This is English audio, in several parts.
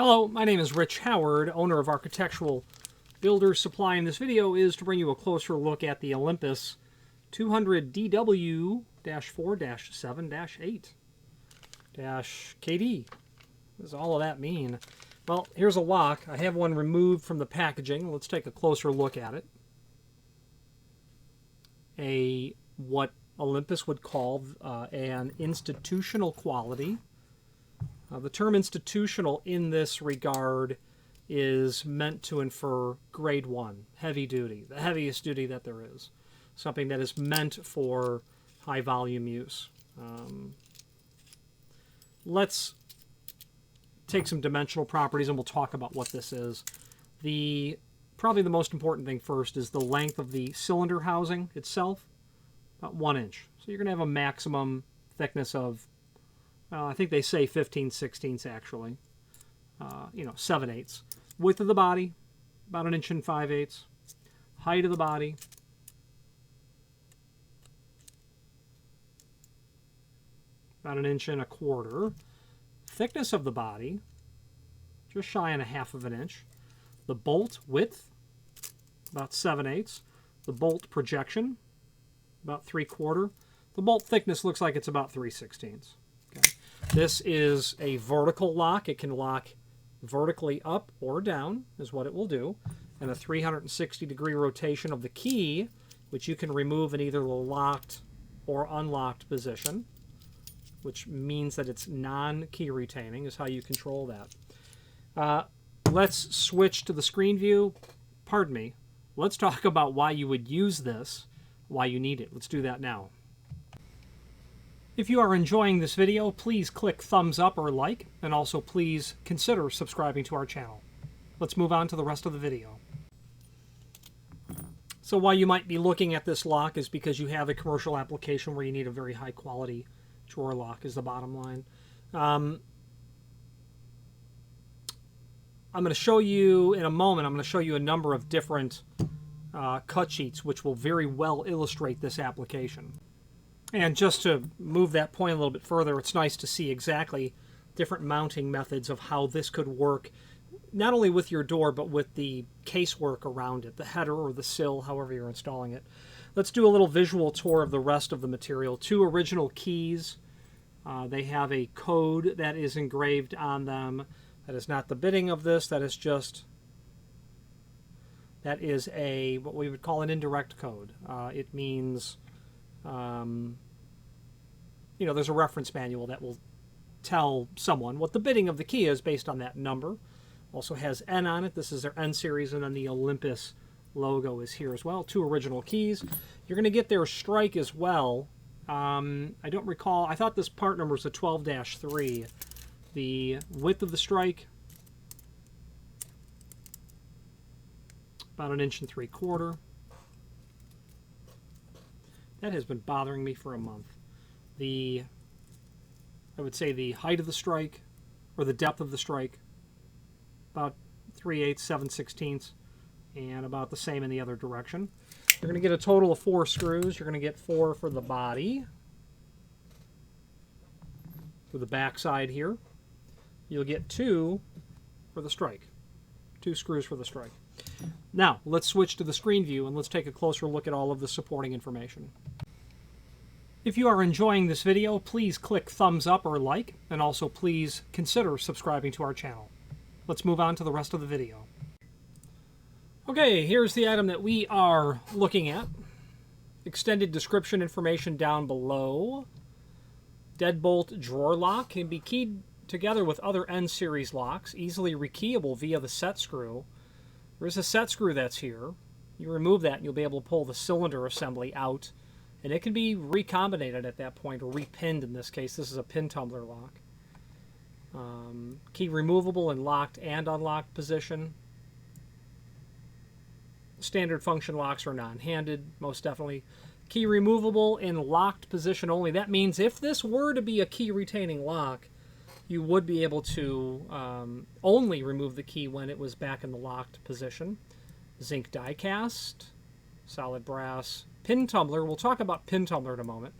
Hello, my name is Rich Howard, owner of Architectural Builders Supply, and this video is to bring you a closer look at the Olympus 200DW-4-7-8-KD. What does all of that mean? Well, here's a lock. I have one removed from the packaging. Let's take a closer look at it. What Olympus would call an institutional quality. The term institutional in this regard is meant to infer grade 1, heavy duty, the heaviest duty that there is. Something that is meant for high volume use. Let's take some dimensional properties and we'll talk about what this is. Probably the most important thing first is the length of the cylinder housing itself, about 1 inch. So you're going to have a maximum thickness of, I think they say 15/16 actually, 7/8. Width of the body, about 1 5/8 inches. Height of the body, about 1.25 inches. Thickness of the body, just shy on 1/2 inch. The bolt width, about 7/8. The bolt projection, about 3/4. The bolt thickness looks like it's about 3/16. Okay. This is a vertical lock. It can lock vertically up or down, is what it will do. And a 360-degree rotation of the key, which you can remove in either the locked or unlocked position, which means that it's non-key retaining, is how you control that. Let's switch to the screen view. Pardon me. Let's talk about why you would use this, why you need it. Let's do that now. If you are enjoying this video, please click thumbs up or like, and also please consider subscribing to our channel. Let's move on to the rest of the video. So why you might be looking at this lock is because you have a commercial application where you need a very high quality drawer lock, is the bottom line. I'm going to show you in a moment, I'm going to show you a number of different cut sheets which will very well illustrate this application. And just to move that point a little bit further, it's nice to see exactly different mounting methods of how this could work, not only with your door, but with the casework around it, the header or the sill, however you're installing it. Let's do a little visual tour of the rest of the material. 2 original keys. They have a code that is engraved on them. That is not the bidding of this. That is what we would call an indirect code. It means there's a reference manual that will tell someone what the bidding of the key is based on that number. Also has N on it. This is their N series, and then the Olympus logo is here as well. 2 original keys. You're going to get their strike as well. I don't recall. I thought this part number was a 12-3. The width of the strike, about 1.75 inches. That has been bothering me for a month. I would say the height of the strike, or the depth of the strike, about 3/8, 7/16, and about the same in the other direction. You're going to get a total of 4 screws. You're going to get 4 for the body, for the back side here. You'll get 2 for the strike. 2 screws for the strike. Now, let's switch to the screen view and let's take a closer look at all of the supporting information. If you are enjoying this video, please click thumbs up or like, and also please consider subscribing to our channel. Let's move on to the rest of the video. Okay, here's the item that we are looking at. Extended description information down below. Deadbolt drawer lock can be keyed together with other N-series locks, easily rekeyable via the set screw. There is a set screw that's here. You remove that and you'll be able to pull the cylinder assembly out, and it can be recombinated at that point, or repinned in this case. This is a pin tumbler lock. Key removable in locked and unlocked position. Standard function locks are non-handed, most definitely. Key removable in locked position only. That means if this were to be a key retaining lock, you would be able to only remove the key when it was back in the locked position. Zinc die cast, solid brass, pin tumbler. We'll talk about pin tumbler in a moment.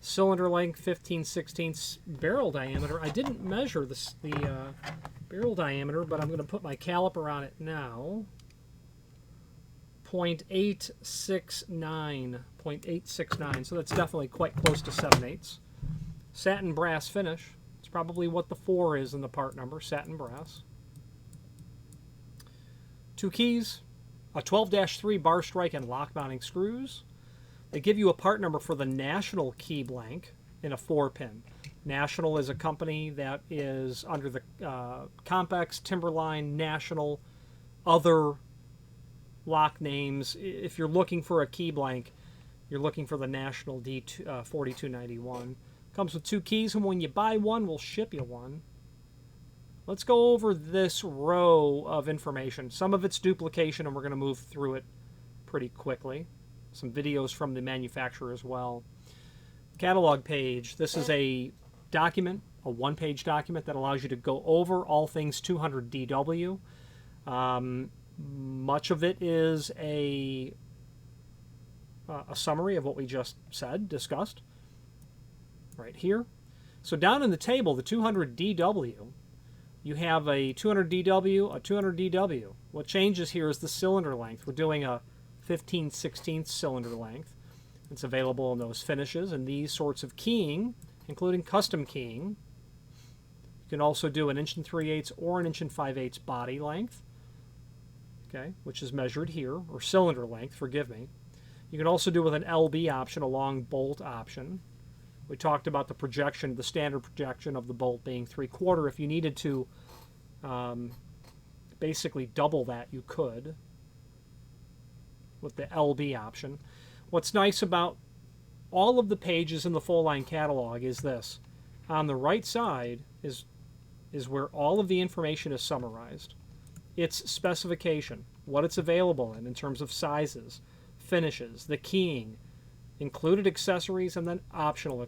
Cylinder length 15/16 barrel diameter. I didn't measure the barrel diameter, but I'm going to put my caliper on it now. 0.869. So that's definitely quite close to 7/8. Satin brass finish. It's probably what the 4 is in the part number, satin brass. 2 keys, a 12-3 bar strike and lock mounting screws. They give you a part number for the National key blank in a 4-pin. National is a company that is under the Compex, Timberline, National, other lock names. If you're looking for a key blank, you're looking for the National D4291. Comes with 2 keys, and when you buy one, we'll ship you one. Let's go over this row of information. Some of it's duplication, and we're going to move through it pretty quickly. Some videos from the manufacturer as well. Catalog page. This is a document, a 1-page document that allows you to go over all things 200 DW. Much of it is a summary of what we just discussed, right here. So down in the table, the 200 DW, you have a 200 DW, a 200 DW. What changes here is the cylinder length. We're doing a 15/16 cylinder length. It's available in those finishes and these sorts of keying, including custom keying. You can also do an 1 3/8 or an 1 5/8 body length, okay, which is measured here, or cylinder length, forgive me. You can also do with an LB option, a long bolt option. We talked about the projection, the standard projection of the bolt being 3/4. If you needed to basically double that, you could with the LB option. What's nice about all of the pages in the full line catalog is this. On the right side is where all of the information is summarized. Its specification, what it's available in terms of sizes, finishes, the keying, included accessories, and then optional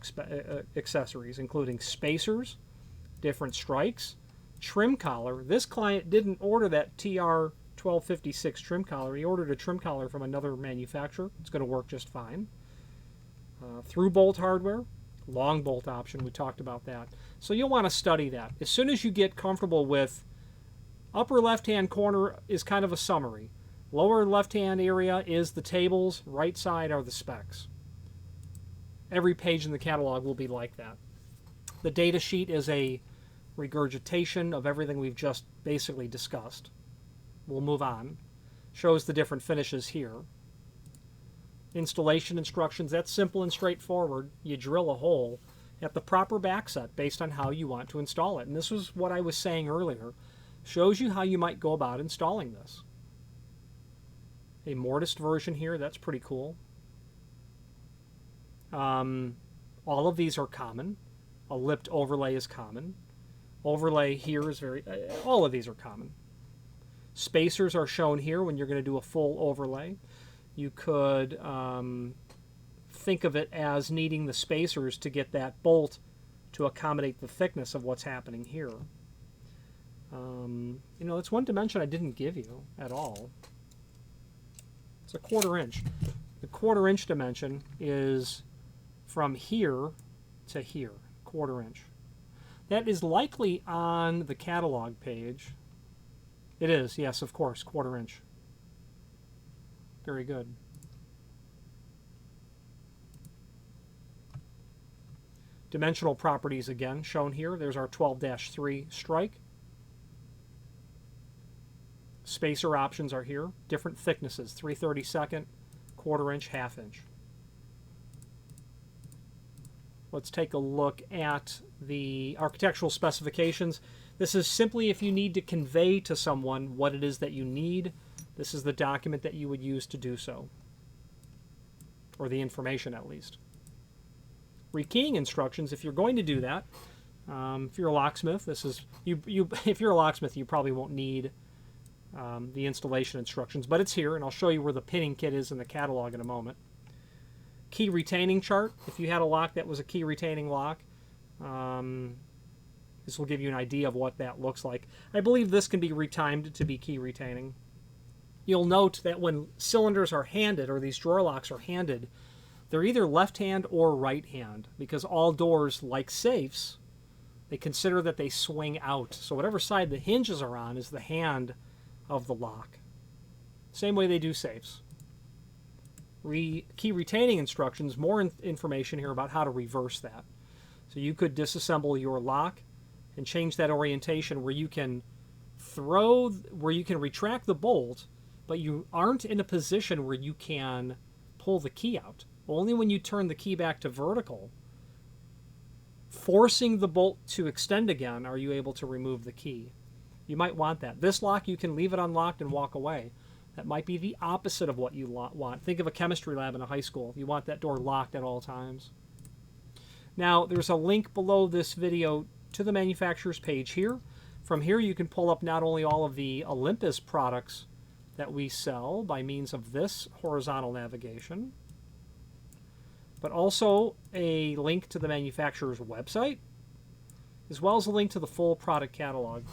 accessories, including spacers, different strikes, trim collar. This client didn't order that TR 1256 trim collar. He ordered a trim collar from another manufacturer. It's going to work just fine. Through bolt hardware, long bolt option. We talked about that. So you'll want to study that. As soon as you get comfortable with upper left-hand corner is kind of a summary. Lower left-hand area is the tables. Right side are the specs. Every page in the catalog will be like that. The data sheet is a regurgitation of everything we've just basically discussed. We'll move on. Shows the different finishes here. Installation instructions, that's simple and straightforward. You drill a hole at the proper backset based on how you want to install it. And this was what I was saying earlier. Shows you how you might go about installing this. A mortised version here, that's pretty cool. All of these are common. A lipped overlay is common. Overlay here is all of these are common. Spacers are shown here when you're going to do a full overlay. You could think of it as needing the spacers to get that bolt to accommodate the thickness of what's happening here. You know, it's one dimension I didn't give you at all. It's a 1/4 inch. The 1/4 inch dimension is from here to here, 1/4 inch. That is likely on the catalog page. It is, yes, of course, 1/4 inch. Very good. Dimensional properties again shown here. There's our 12-3 strike. Spacer options are here. Different thicknesses, 3/32, 1/4 inch, 1/2 inch. Let's take a look at the architectural specifications. This is simply if you need to convey to someone what it is that you need. This is the document that you would use to do so, or the information at least. Rekeying instructions, if you're going to do that, if you're a locksmith, this is if you're a locksmith, you probably won't need the installation instructions, but it's here, and I'll show you where the pinning kit is in the catalog in a moment. Key retaining chart. If you had a lock that was a key retaining lock, this will give you an idea of what that looks like. I believe this can be retimed to be key retaining. You'll note that when cylinders are handed, or these drawer locks are handed, They're either left hand or right hand, because all doors, like safes, they consider that they swing out. So whatever side the hinges are on is the hand of the lock. Same way they do safes. Key retaining instructions, more information here about how to reverse that. So you could disassemble your lock and change that orientation where you can retract the bolt, but you aren't in a position where you can pull the key out. Only when you turn the key back to vertical, forcing the bolt to extend again, are you able to remove the key. You might want that. This lock, you can leave it unlocked and walk away. That might be the opposite of what you want. Think of a chemistry lab in a high school. You want that door locked at all times. Now, there's a link below this video to the manufacturer's page here. From here, you can pull up not only all of the Olympus products that we sell by means of this horizontal navigation, but also a link to the manufacturer's website, as well as a link to the full product catalog.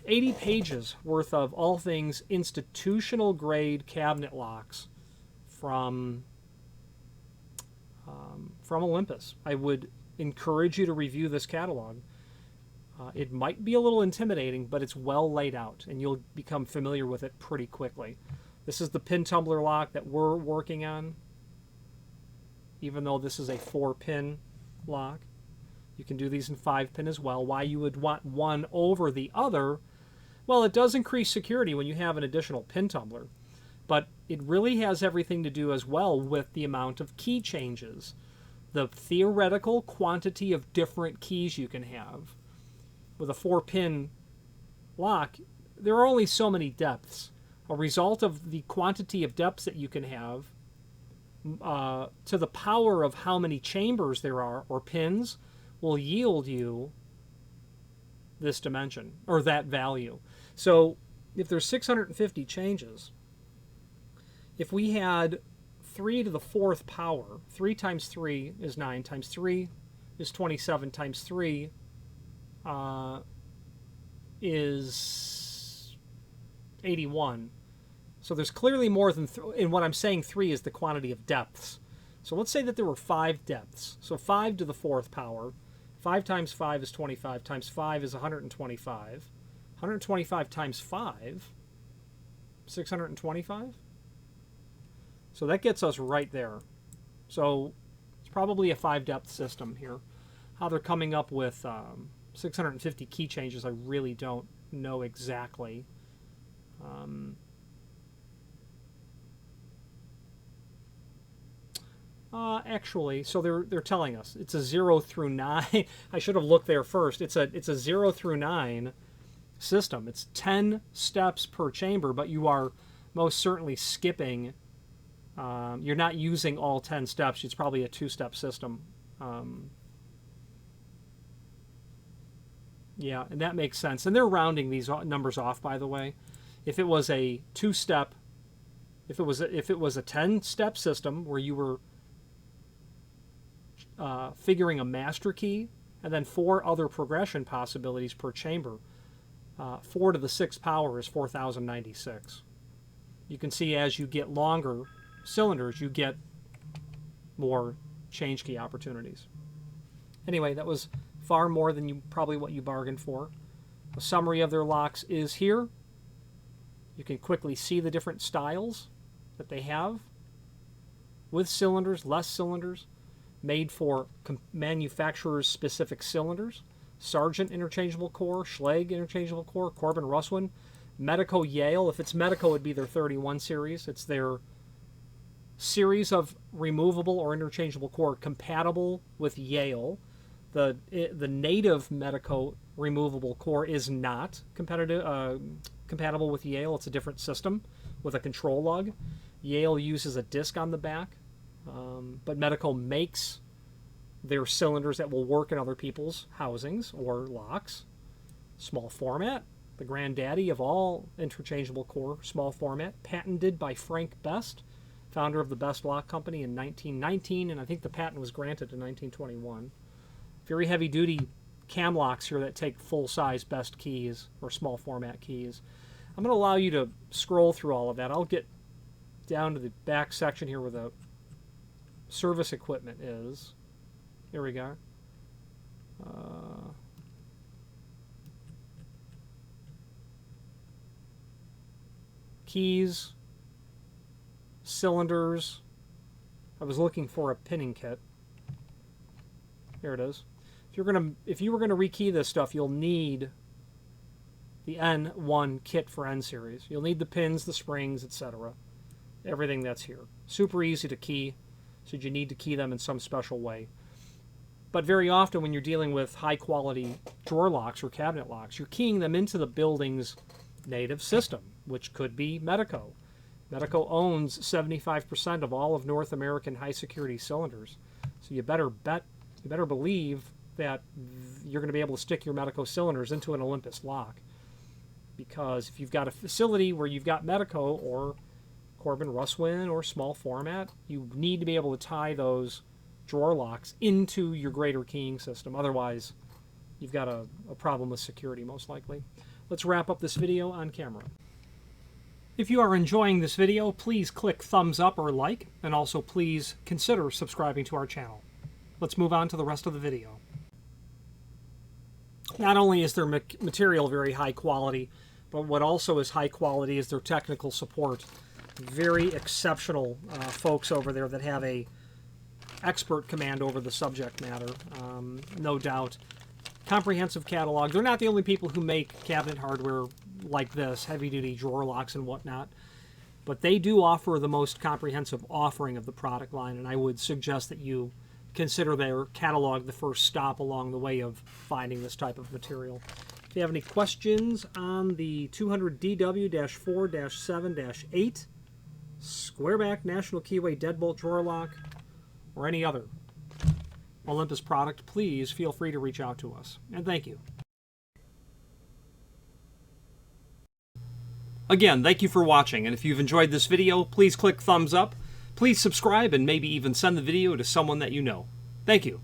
80 pages worth of all things institutional grade cabinet locks from Olympus. I would encourage you to review this catalog. It might be a little intimidating, but it's well laid out, and you'll become familiar with it pretty quickly. This is the pin tumbler lock that we're working on, even though this is a 4-pin lock. You can do these in 5-pin as well. Why you would want one over the other? Well, it does increase security when you have an additional pin tumbler, but it really has everything to do as well with the amount of key changes, the theoretical quantity of different keys you can have. With a 4-pin lock, there are only so many depths. A result of the quantity of depths that you can have to the power of how many chambers there are, or pins, will yield you this dimension, or that value. So if there's 650 changes, if we had 3 to the 4th power, 3 times 3 is 9, times 3 is 27, times 3 is 81. So there's clearly more than, and what I'm saying 3 is the quantity of depths. So let's say that there were 5 depths. So 5 to the 4th power. 5 times 5 is 25, times 5 is 125. 125 times 5, 625. So that gets us right there. So it's probably a 5-depth system here. How they're coming up with 650 key changes, I really don't know exactly. Actually, so they're telling us it's a 0 through 9. I should have looked there first. It's a 0 through 9 system. It's 10 steps per chamber, but you are most certainly skipping. You're not using all 10 steps. It's probably a 2-step system. Yeah, and that makes sense. And they're rounding these numbers off, by the way. If it was a 2-step, if it was a 10-step system where you were figuring a master key and then 4 other progression possibilities per chamber, 4 to the 6th power is 4096. You can see as you get longer cylinders, you get more change key opportunities. Anyway, that was far more than probably what you bargained for. A summary of their locks is here. You can quickly see the different styles that they have, with cylinders, less cylinders, made for manufacturers' specific cylinders. Sargent interchangeable core, Schlage interchangeable core, Corbin Russwin, Medico Yale. If it's Medico, it'd be their 31 series. It's their series of removable or interchangeable core compatible with Yale. The native Medico removable core is not compatible with Yale. It's a different system with a control lug. Yale uses a disc on the back, but Medico makes their cylinders that will work in other people's housings or locks. Small format, the granddaddy of all interchangeable core small format, patented by Frank Best, founder of the Best Lock Company in 1919, and I think the patent was granted in 1921. Very heavy-duty cam locks here that take full-size Best keys or small format keys. I'm going to allow you to scroll through all of that. I'll get down to the back section here where the service equipment is. Here we go. Keys, cylinders. I was looking for a pinning kit. Here it is. If you were gonna rekey this stuff, you'll need the N1 kit for N series. You'll need the pins, the springs, etc. Everything that's here. Super easy to key, so you need to key them in some special way. But very often when you're dealing with high quality drawer locks or cabinet locks, you're keying them into the building's native system, which could be Medeco. Medeco owns 75% of all of North American high security cylinders. So you better believe that you're going to be able to stick your Medeco cylinders into an Olympus lock. Because if you've got a facility where you've got Medeco or Corbin Russwin or small format, you need to be able to tie those drawer locks into your greater keying system. Otherwise, you've got a problem with security, most likely. Let's wrap up this video on camera. If you are enjoying this video, please click thumbs up or like, and also please consider subscribing to our channel. Let's move on to the rest of the video. Not only is their material very high quality, but what also is high quality is their technical support. Very exceptional folks over there that have a expert command over the subject matter, no doubt. Comprehensive catalog. They're not the only people who make cabinet hardware like this, heavy-duty drawer locks and whatnot, but they do offer the most comprehensive offering of the product line, and I would suggest that you consider their catalog the first stop along the way of finding this type of material. If you have any questions on the 200DW-4-7-8 Squareback National Keyway Deadbolt drawer lock, or any other Olympus product, please feel free to reach out to us. And thank you. Again, thank you for watching, and if you've enjoyed this video, please click thumbs up, please subscribe, and maybe even send the video to someone that you know. Thank you.